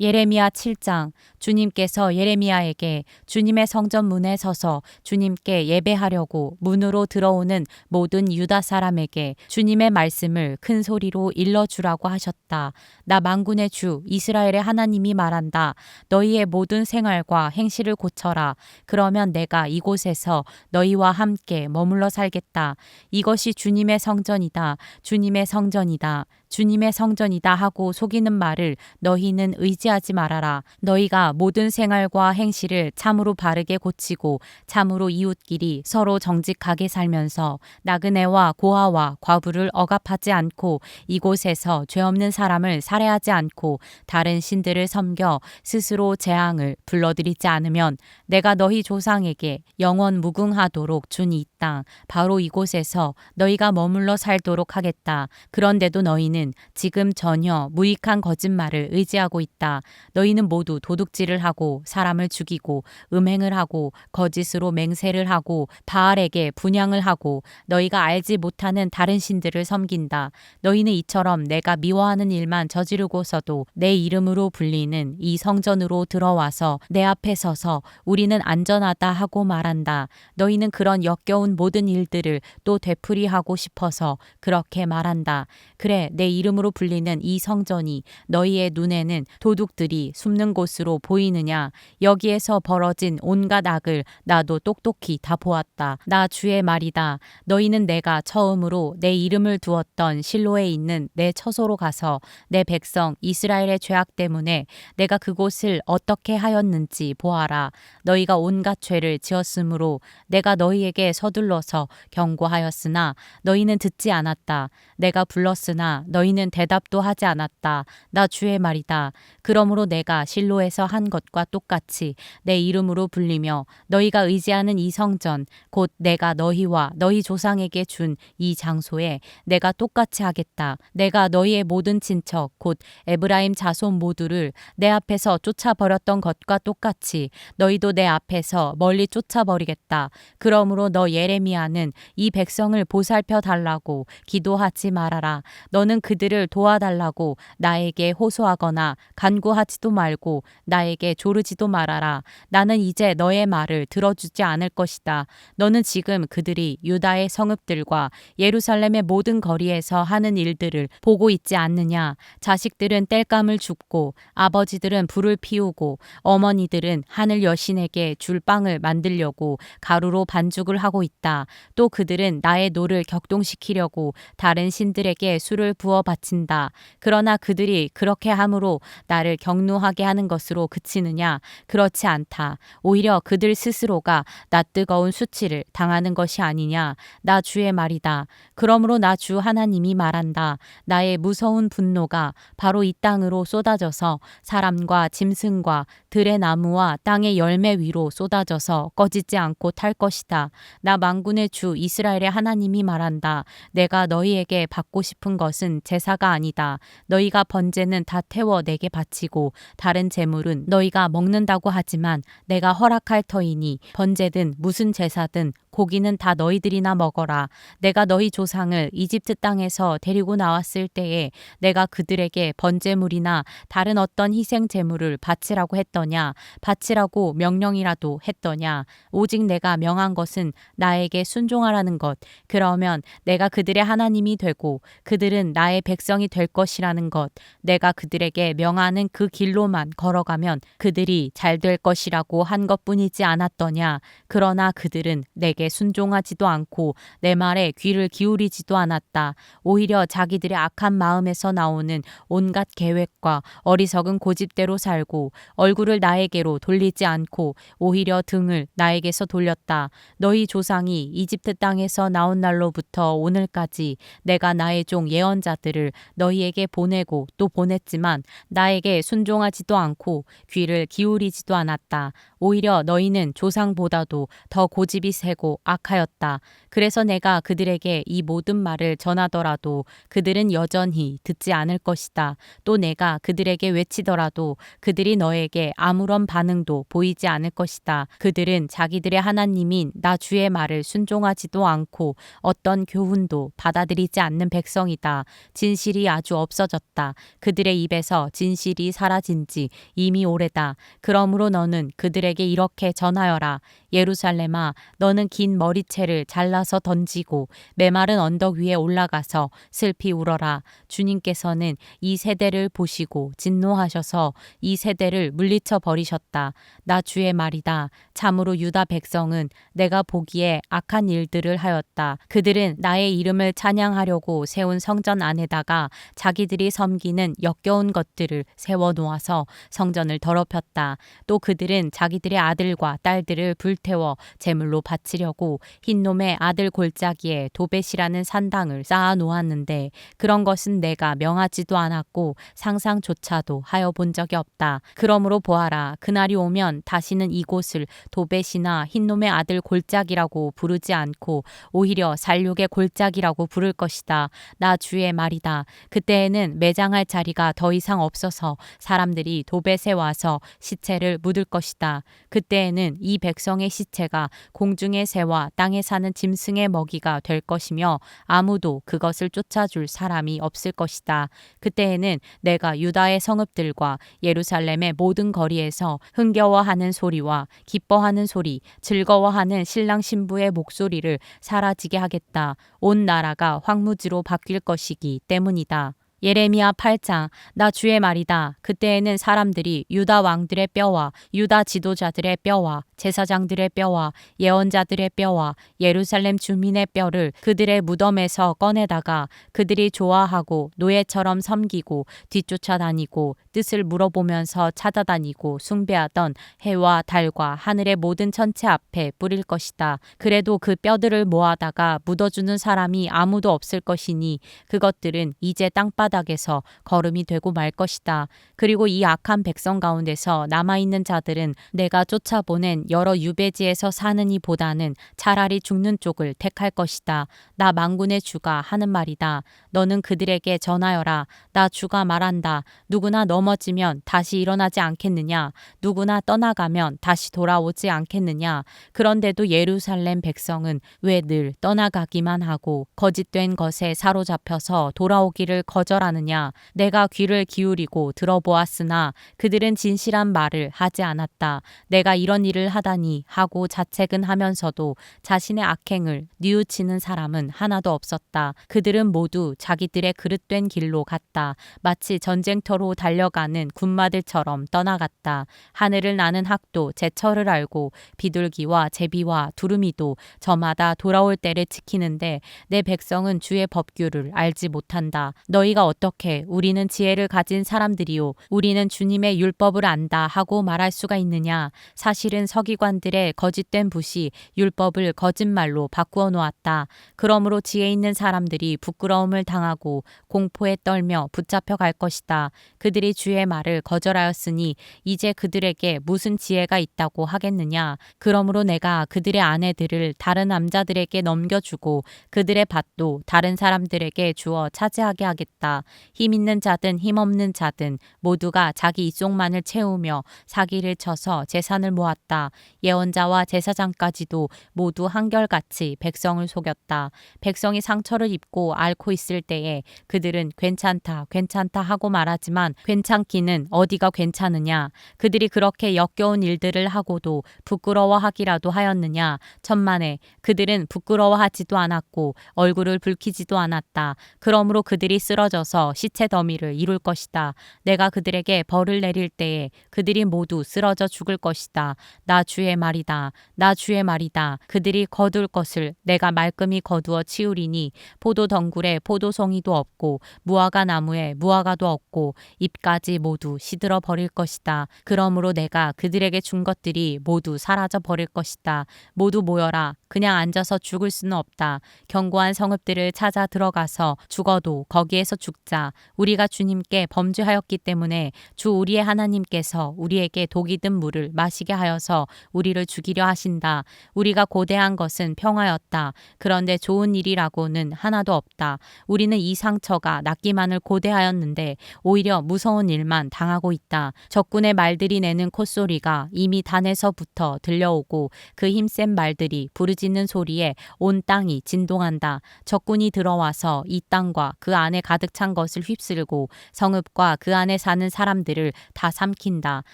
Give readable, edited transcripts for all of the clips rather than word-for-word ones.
예레미야 7장. 주님께서 예레미야에게 주님의 성전 문에 서서 주님께 예배하려고 문으로 들어오는 모든 유다 사람에게 주님의 말씀을 큰 소리로 일러주라고 하셨다. 나 만군의 주 이스라엘의 하나님이 말한다. 너희의 모든 생활과 행실을 고쳐라. 그러면 내가 이곳에서 너희와 함께 머물러 살겠다. 이것이 주님의 성전이다. 주님의 성전이다. 주님의 성전이다 하고 속이는 말을 너희는 의지하지 말아라. 너희가 모든 생활과 행실을 참으로 바르게 고치고 참으로 이웃끼리 서로 정직하게 살면서 나그네와 고아와 과부를 억압하지 않고 이곳에서 죄 없는 사람을 살해하지 않고 다른 신들을 섬겨 스스로 재앙을 불러들이지 않으면 내가 너희 조상에게 영원 무궁하도록 준 이 땅 바로 이곳에서 너희가 머물러 살도록 하겠다. 그런데도 너희는 지금 전혀 무익한 거짓말을 의지하고 있다. 너희는 모두 도둑질을 하고 사람을 죽이고 음행을 하고 거짓으로 맹세를 하고 바알에게 분향을 하고 너희가 알지 못하는 다른 신들을 섬긴다. 너희는 이처럼 내가 미워하는 일만 저지르고서도 내 이름으로 불리는 이 성전으로 들어와서 내 앞에 서서 우리는 안전하다 하고 말한다. 너희는 그런 역겨운 모든 일들을 또 되풀이하고 싶어서 그렇게 말한다. 그래, 내 이름으로 불리는 이 성전이 너희의 눈에는 도둑들이 숨는 곳으로 보이느냐? 여기에서 벌어진 온갖 악을 나도 똑똑히 다 보았다. 나 주의 말이다. 너희는 내가 처음으로 내 이름을 두었던 실로에 있는 내 처소로 가서 내 백성 이스라엘의 죄악 때문에 내가 그곳을 어떻게 하였는지 보아라. 너희가 온갖 죄를 지었으므로 내가 너희에게 서둘러서 경고하였으나 너희는 듣지 않았다. 내가 불렀으나 너희는 대답도 하지 않았다. 나 주의 말이다. 그러므로 내가 실로에서 한 것과 똑같이 내 이름으로 불리며 너희가 의지하는 이 성전 곧 내가 너희와 너희 조상에게 준 이 장소에 내가 똑같이 하겠다. 내가 너희의 모든 친척 곧 에브라임 자손 모두를 내 앞에서 쫓아버렸던 것과 똑같이 너희도 내 앞에서 멀리 쫓아버리겠다. 그러므로 너 예레미야는 이 백성을 보살펴 달라고 기도하지 말아라. 너는 그들을 도와달라고 나에게 호소하거나 간구하지도 말고 나에게 조르지도 말아라. 나는 이제 너의 말을 들어주지 않을 것이다. 너는 지금 그들이 유다의 성읍들과 예루살렘의 모든 거리에서 하는 일들을 보고 있지 않느냐? 자식들은 땔감을 줍고 아버지들은 불을 피우고 어머니들은 하늘 여신에게 줄 빵을 만들려고 가루로 반죽을 하고 있다. 또 그들은 나의 노를 격동시키려고 다른 신들에게 술을 부어 바친다. 그러나 그들이 그렇게 함으로 나를 격노하게 하는 것으로 그치느냐? 그렇지 않다. 오히려 그들 스스로가 낯뜨거운 수치를 당하는 것이 아니냐? 나 주의 말이다. 그러므로 나 주 하나님이 말한다. 나의 무서운 분노가 바로 이 땅으로 쏟아져서 사람과 짐승과 들의 나무와 땅의 열매 위로 쏟아져서 꺼지지 않고 탈 것이다. 나 만군의 주 이스라엘의 하나님이 말한다. 내가 너희에게 받고 싶은 것은 제사가 아니다. 너희가 번제는 다 태워 내게 바치고 다른 제물은 너희가 먹는다고 하지만 내가 허락할 터이니 번제든 무슨 제사든 고기는 다 너희들이나 먹어라. 내가 너희 조상을 이집트 땅에서 데리고 나왔을 때에 내가 그들에게 번제물이나 다른 어떤 희생 제물을 바치라고 했더냐? 바치라고 명령이라도 했더냐? 오직 내가 명한 것은 나에게 순종하라는 것. 그러면 내가 그들의 하나님이 되고 그들은 나의 백성이 될 것이라는 것. 내가 그들에게 명하는 그 길로만 걸어가면 그들이 잘 될 것이라고 한 것뿐이지 않았더냐? 그러나 그들은 내게 순종하지도 않고 내 말에 귀를 기울이지도 않았다. 오히려 자기들의 악한 마음에서 나오는 온갖 계획과 어리석은 고집대로 살고 얼굴을 나에게로 돌리지 않고 오히려 등을 나에게서 돌렸다. 너희 조상이 이집트 땅에서 나온 날로부터 오늘까지 내가 나의 종 예언자들을 너희에게 보내고 또 보냈지만 나에게 순종하지도 않고 귀를 기울이지도 않았다. 오히려 너희는 조상보다도 더 고집이 세고 악하였다. 그래서 내가 그들에게 이 모든 말을 전하더라도 그들은 여전히 듣지 않을 것이다. 또 내가 그들에게 외치더라도 그들이 너에게 아무런 반응도 보이지 않을 것이다. 그들은 자기들의 하나님인 나 주의 말을 순종하지도 않고 어떤 교훈도 받아들이지 않는 백성이다. 진실이 아주 없어졌다. 그들의 입에서 진실이 사라진 지 이미 오래다. 그러므로 너는 그들에게 이렇게 전하여라. 예루살렘아, 너는 긴 머리채를 잘라서 던지고 메마른 언덕 위에 올라가서 슬피 울어라. 주님께서는 이 세대를 보시고 진노하셔서 이 세대를 물리쳐 버리셨다. 나 주의 말이다. 참으로 유다 백성은 내가 보기에 악한 일들을 하였다. 그들은 나의 이름을 찬양하려고 세운 성전 안에다가 자기들이 섬기는 역겨운 것들을 세워 놓아서 성전을 더럽혔다. 또 그들은 자기들의 아들과 딸들을 불태워 제물로 바치려고 흰놈의 아들 골짜기에 도벳이라는 산당을 쌓아 놓았는데 그런 것은 내가 명하지도 않았고 상상조차도 하여 본 적이 없다. 그러므로 보아라. 그날이 오면 다시는 이곳을 도벳이나 흰놈의 아들 골짜기라고 부르지 않고 오히려 살육의 골짜기라고 부를 것이다. 나 주의 말이다. 그때에는 매장할 자리가 더 이상 없어서 사람들이 도벳에 와서 시체를 묻을 것이다. 그때에는 이 백성의 시체가 공중의 새와 땅에 사는 짐승의 먹이가 될 것이며 아무도 그것을 쫓아줄 사람이 없을 것이다. 그때에는 내가 유다의 성읍들과 예루살렘의 모든 거리에서 흥겨워하는 소리와 기뻐하는 소리, 즐거워하는 신랑 신부의 목소리를 사라지게 하겠다. 온 나라가 황무지로 바뀔 것이기 때문이다. 예레미야 8장. 나 주의 말이다. 그때에는 사람들이 유다 왕들의 뼈와 유다 지도자들의 뼈와 제사장들의 뼈와 예언자들의 뼈와 예루살렘 주민의 뼈를 그들의 무덤에서 꺼내다가 그들이 좋아하고 노예처럼 섬기고 뒤쫓아다니고 뜻을 물어보면서 찾아다니고 숭배하던 해와 달과 하늘의 모든 천체 앞에 뿌릴 것이다. 그래도 그 뼈들을 모아다가 묻어주는 사람이 아무도 없을 것이니 그것들은 이제 땅바닥에서 거름이 되고 말 것이다. 그리고 이 악한 백성 가운데서 남아있는 자들은 내가 쫓아보낸 여러 유배지에서 사는 이보다는 차라리 죽는 쪽을 택할 것이다. 나 만군의 주가 하는 말이다. 너는 그들에게 전하여라. 나 주가 말한다. 누구나 넘어지면 다시 일어나지 않겠느냐? 누구나 떠나가면 다시 돌아오지 않겠느냐? 그런데도 예루살렘 백성은 왜 늘 떠나가기만 하고 거짓된 것에 사로잡혀서 돌아오기를 거절하느냐? 내가 귀를 기울이고 들어보았으나 그들은 진실한 말을 하지 않았다. 내가 이런 일을 하다니 하고 자책은 하면서도 자신의 악행을 뉘우치는 사람은 하나도 없었다. 그들은 모두 자기들의 그릇된 길로 갔다. 마치 전쟁터로 달려가는 군마들처럼 떠나갔다. 하늘을 나는 학도 제철을 알고 비둘기와 제비와 두루미도 저마다 돌아올 때를 지키는데 내 백성은 주의 법규를 알지 못한다. 너희가 어떻게 우리는 지혜를 가진 사람들이요 우리는 주님의 율법을 안다 하고 말할 수가 있느냐? 사실은 서기관들의 거짓된 붓이 율법을 거짓말로 바꾸어 놓았다. 그러므로 지혜 있는 사람들이 부끄러움을 당하고 공포에 떨며 붙잡혀 갈 것이다. 그들이 주의 말을 거절하였으니 이제 그들에게 무슨 지혜가 있다고 하겠느냐? 그러므로 내가 그들의 아내들을 다른 남자들에게 넘겨주고 그들의 밭도 다른 사람들에게 주어 차지하게 하겠다. 힘 있는 자든 힘없는 자든 모두가 자기 이쪽만을 채우며 사기를 쳐서 재산을 모았다. 예언자와 제사장까지도 모두 한결같이 백성을 속였다. 백성이 상처를 입고 앓고 있을 때에 그들은 괜찮다, 괜찮다 하고 말하지만 괜찮기는 어디가 괜찮으냐? 그들이 그렇게 역겨운 일들을 하고도 부끄러워하기라도 하였느냐? 천만에 그들은 부끄러워하지도 않았고 얼굴을 붉히지도 않았다. 그러므로 그들이 쓰러져서 시체 더미를 이룰 것이다. 내가 그들에게 벌을 내릴 때에 그들이 모두 쓰러져 죽을 것이다. 나 주의 말이다. 나 주의 말이다. 그들이 거둘 것을 내가 말끔히 거두어 치우리니 포도 덩굴에 포도송이도 없고 무화과 나무에 무화과도 없고 잎까지 모두 시들어 버릴 것이다. 그러므로 내가 그들에게 준 것들이 모두 사라져 버릴 것이다. 모두 모여라. 그냥 앉아서 죽을 수는 없다. 견고한 성읍들을 찾아 들어가서 죽어도 거기에서 죽자. 우리가 주님께 범죄하였기 때문에 주 우리의 하나님께서 우리에게 독이 든 물을 마시게 하여서 우리를 죽이려 하신다. 우리가 고대한 것은 평화였다. 그런데 좋은 일이라고는 하나도 없다. 우리는 이 상처가 낫기만을 고대하였는데 오히려 무서운 일만 당하고 있다. 적군의 말들이 내는 콧소리가 이미 단에서부터 들려오고 그 힘센 말들이 부르짖는 소리에 온 땅이 진동한다. 적군이 들어와서 이 땅과 그 안에 가득 찬 것을 휩쓸고 성읍과 그 안에 사는 사람들을 다 삼킨다.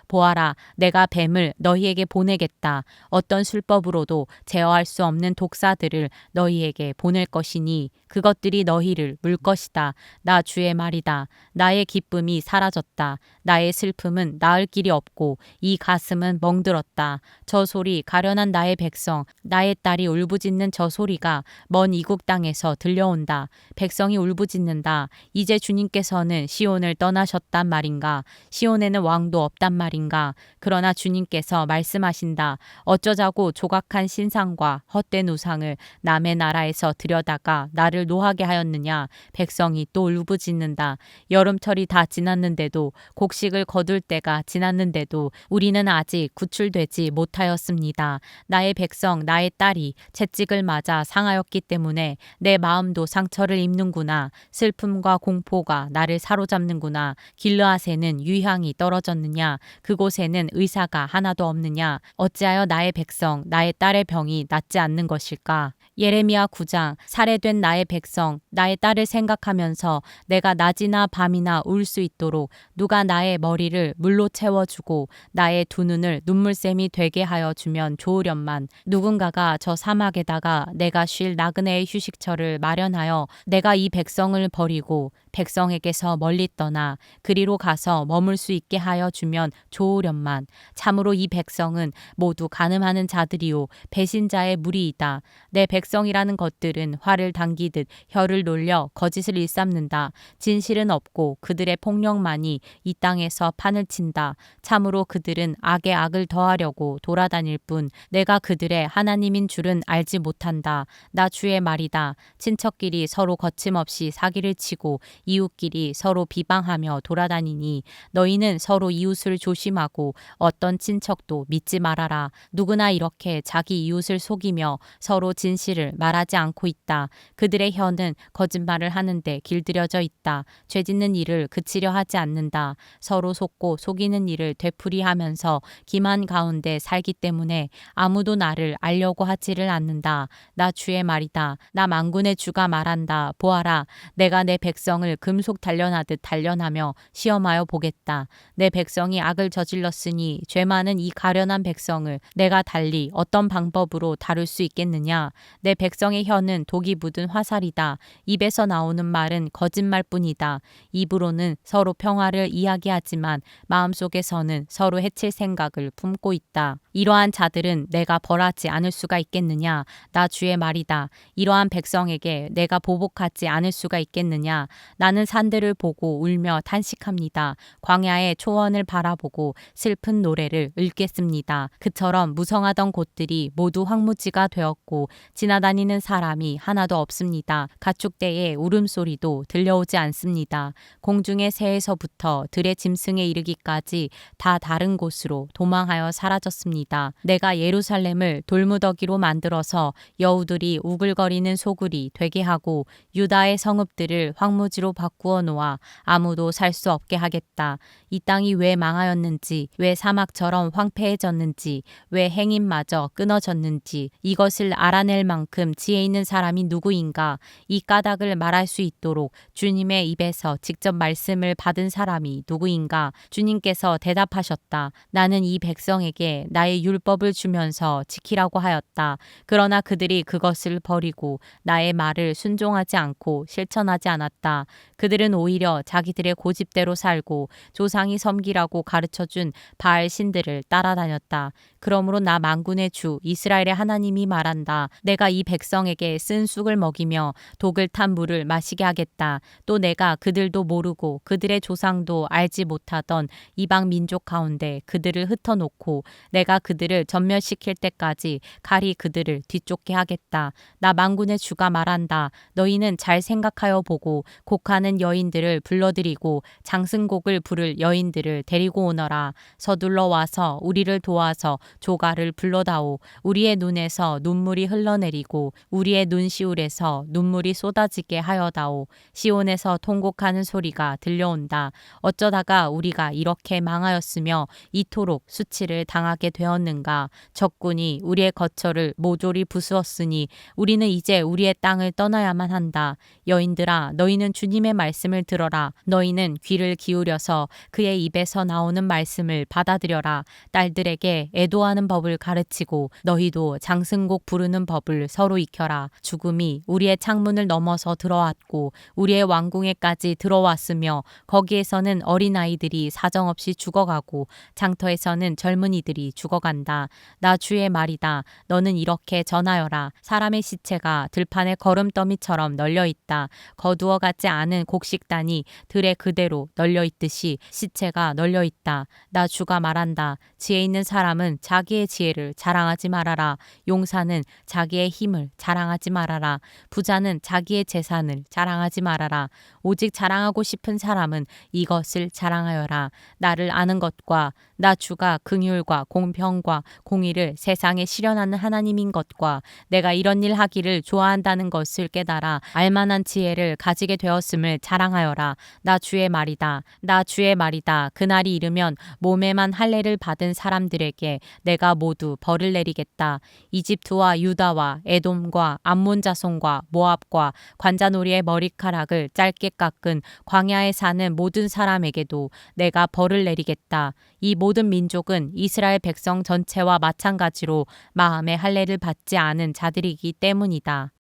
보아라, 내가 뱀을 너희에게 보내겠다. 어떤 술법으로도 제어할 수 없는 독사들을 너희에게 보낼 것이니 그것들이 너희를 물 것이다. 나 주의 말이다. 나의 기쁨이 사라졌다. 나의 슬픔은 나을 길이 없고 이 가슴은 멍들었다. 저 소리 가련한 나의 백성, 나의 딸이 울부짖는 저 소리가 먼 이국 땅에서 들려온다. 백성이 울부짖는다. 이제 주님께서는 시온을 떠나셨단 말인가? 시온에는 왕도 없단 말인가? 그러나 주님께서 말씀하신다. 어쩌자고 조각한 신상과 헛된 우상을 남의 나라에서 들여다가 나를 노하게 하였느냐? 백성이 또 울부짖는다. 여름철이 다 지났는데도 곡식을 거둘 때가 지났는데도 우리는 아직 구출되지 못하였습니다. 나의 백성, 나의 딸이 채찍을 맞아 상하였기 때문에 내 마음도 상처를 입는구나. 슬픔과 공포가 나를 사로잡는구나. 길르앗에는 유향이 떨어졌느냐? 그곳에는 의사가 하나도 없느냐? 어찌하여 나의 백성, 나의 딸의 병이 낫지 않는 것일까? 예레미야 9장. 살해된 나의 백성, 나의 딸을 생각하면서 내가 낮이나 밤이나 울 수 있도록 누가 나의 머리를 물로 채워주고 나의 두 눈을 눈물샘이 되게 하여 주면 좋으련만. 누군가가 저 사막에다가 내가 쉴 나그네의 휴식처를 마련하여 내가 이 백성을 버리고 백성에게서 멀리 떠나 그리로 가서 머물 수 있게 하여 주면 좋으련만. 참으로 이 백성은 모두 간음하는 자들이요 배신자의 무리이다. 내 백성이라는 것들은 활을 당기듯 혀를 놀려 거짓을 일삼는다. 진실은 없고 그들의 폭력만이 이 땅에서 판을 친다. 참으로 그들은 악에 악을 더하려고 돌아다닐 뿐 내가 그들의 하나님인 줄은 알지 못한다. 나 주의 말이다. 친척끼리 서로 거침없이 사기를 치고 이웃끼리 서로 비방하며 돌아다니니 너희는 서로 이웃을 조심하고 어떤 친척도 믿지 말아라. 누구나 이렇게 자기 이웃을 속이며 서로 진실을 말하지 않고 있다. 그들의 혀는 거짓말을 하는데 길들여져 있다. 죄짓는 일을 그치려 하지 않는다. 서로 속고 속이는 일을 되풀이하면서 기만 가운데 살기 때문에 아무도 나를 알려고 하지를 않는다. 나 주의 말이다. 나 만군의 주가 말한다. 보아라, 내가 내 백성을 금속 단련하듯 단련하며 시험하여 보겠다. 내 백성이 악을 저질렀으니 죄 많은 이 가련한 백성을 내가 달리 어떤 방법으로 다룰 수 있겠느냐? 내 백성의 혀는 독이 묻은 화살이다. 입에서 나오는 말은 거짓말뿐이다. 입으로는 서로 평화를 이야기하지만 마음속에서는 서로 해칠 생각을 품고 있다. 이러한 자들은 내가 벌하지 않을 수가 있겠느냐? 나 주의 말이다. 이러한 백성에게 내가 보복하지 않을 수가 있겠느냐? 나는 산들을 보고 울며 탄식합니다. 광야의 초원을 바라보고 슬픈 노래를 읊겠습니다. 그처럼 무성하던 곳들이 모두 황무지가 되었고 지나다니는 사람이 하나도 없습니다. 가축대의 울음소리도 들려오지 않습니다. 공중의 새에서부터 들의 짐승에 이르기까지 다 다른 곳으로 도망하여 사라졌습니다. 내가 예루살렘을 돌무더기로 만들어서 여우들이 우글거리는 소굴이 되게 하고 유다의 성읍들을 황무지로 바꾸어 놓아 아무도 살 수 없게 하겠다. 이 땅이 왜 망하였는지, 왜 사막처럼 황폐해졌는지, 왜 행인마저 끊어졌는지 이것을 알아낼 만큼 지혜 있는 사람이 누구인가? 이 까닭을 말할 수 있도록 주님의 입에서 직접 말씀을 받은 사람이 누구인가? 주님께서 대답하셨다. 나는 이 백성에게 나의 율법을 주면서 지키라고 하였다. 그러나 그들이 그것을 버리고 나의 말을 순종하지 않고 실천하지 않았다. 그들은 오히려 자기들의 고집대로 살고 조상이 섬기라고 가르쳐준 바알 신들을 따라다녔다. 그러므로 나 만군의 주 이스라엘의 하나님이 말한다. 내가 이 백성에게 쓴 쑥을 먹이며 독을 탄 물을 마시게 하겠다. 또 내가 그들도 모르고 그들의 조상도 알지 못하던 이방 민족 가운데 그들을 흩어놓고 내가 그들을 전멸시킬 때까지 칼이 그들을 뒤쫓게 하겠다. 나 만군의 주가 말한다. 너희는 잘 생각하여 보고 곡하는 여인들을 불러들이고 장승곡을 부를 여인들을 데리고 오너라. 서둘러 와서 우리를 도와서 조가를 불러다오. 우리의 눈에서 눈물이 흘러내리고 우리의 눈시울에서 눈물이 쏟아지게 하여다오. 시온에서 통곡하는 소리가 들려온다. 어쩌다가 우리가 이렇게 망하였으며 이토록 수치를 당하게 되었는가. 적군이 우리의 거처를 모조리 부수었으니 우리는 이제 우리의 땅을 떠나야만 한다. 여인들아, 너희는 주님의 말씀을 들어라. 너희는 귀를 기울여서 그의 입에서 나오는 말씀을 받아들여라. 딸들에게 애도하는 법을 가르치고 너희도 장승곡 부르는 법을 서로 익혀라. 죽음이 우리의 창문을 넘어서 들어왔고 우리의 왕궁에까지 들어왔으며 거기에서는 어린아이들이 사정없이 죽어가고 장터에서는 젊은이들이 죽어간다. 나 주의 말이다. 너는 이렇게 전하여라. 사람의 시체가 들판에 거름더미처럼 널려있다. 거두어가지 않은 곡식단이 들에 그대로 널려있듯이 시체가 널려있다. 나 주가 말한다. 지혜 있는 사람은 자기의 지혜를 자랑하지 말아라. 용사는 자기의 힘을 자랑하지 말아라. 부자는 자기의 재산을 자랑하지 말아라. 오직 자랑하고 싶은 사람은 이것을 자랑하여라. 나를 아는 것과 나 주가 긍휼과 공평과 공의를 세상에 실현하는 하나님인 것과 내가 이런 일 하기를 좋아한다는 것을 깨달아 알만한 지혜를 가지게 되었음을 자랑하여라. 나 주의 말이다. 나 주의 말이다. 그날이 이르면 몸에만 할례를 받은 사람들에게 내가 모두 벌을 내리겠다. 이집트와 유다와 에돔과 암몬 자손과 모압과 관자놀이의 머리카락을 짧게 깎은 광야에 사는 모든 사람에게도 내가 벌을 내리겠다. 이 모든 민족은 이스라엘 백성 전체와 마찬가지로 마음의 할례를 받지 않은 자들이기 때문이다.